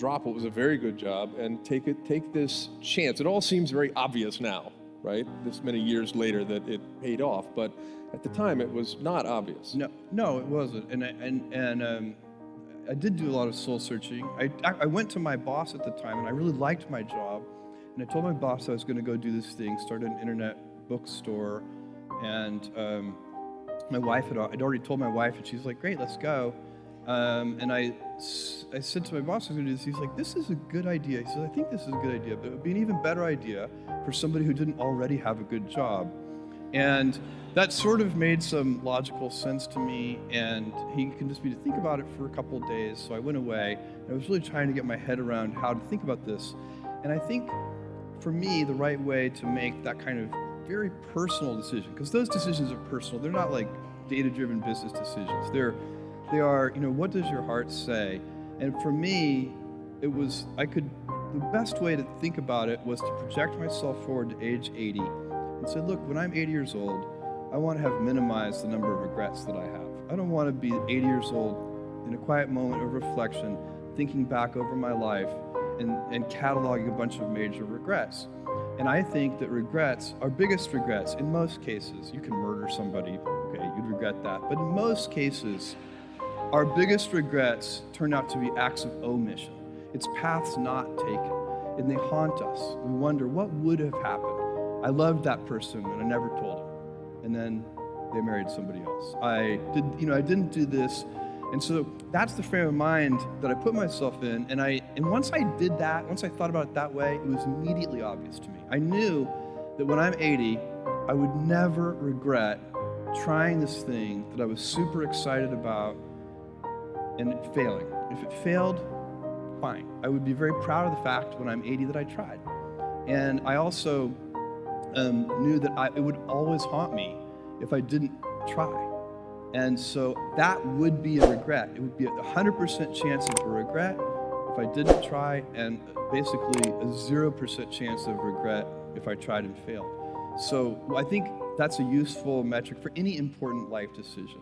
drop what was a very good job and take this chance. It all seems very obvious now, right? This many years later that it paid off, but at the time it was not obvious. No, it wasn't. And I did do a lot of soul searching. I went to my boss at the time, and I really liked my job. And I told my boss I was going to go do this thing, start an internet bookstore. And my wife I'd already told my wife, and she's like, "Great, let's go." And I said to my boss, I was going to do this. He's like, "This is a good idea." He said, "I think this is a good idea, but it would be an even better idea for somebody who didn't already have a good job." And that sort of made some logical sense to me, and he convinced me to think about it for a couple of days. So I went away, and I was really trying to get my head around how to think about this. And I think, for me, the right way to make that kind of very personal decision, because those decisions are personal. They're not like data-driven business decisions. They are, what does your heart say? And for me, the best way to think about it was to project myself forward to age 80 and say, look, when I'm 80 years old, I want to have minimized the number of regrets that I have. I don't want to be 80 years old in a quiet moment of reflection, thinking back over my life and cataloging a bunch of major regrets. And I think that regrets, our biggest regrets, in most cases, you can murder somebody, okay, you'd regret that. But in most cases, our biggest regrets turn out to be acts of omission. It's paths not taken, and they haunt us. We wonder, what would have happened? I loved that person, and I never told him. And then they married somebody else. I didn't do this. And so that's the frame of mind that I put myself in. And once I did that, once I thought about it that way, it was immediately obvious to me. I knew that when I'm 80, I would never regret trying this thing that I was super excited about and it failing. If it failed, fine. I would be very proud of the fact when I'm 80 that I tried. And I also knew that it would always haunt me if I didn't try. And so that would be a regret. It would be a 100% chance of a regret if I didn't try, and basically a 0% chance of regret if I tried and failed. So I think that's a useful metric for any important life decision.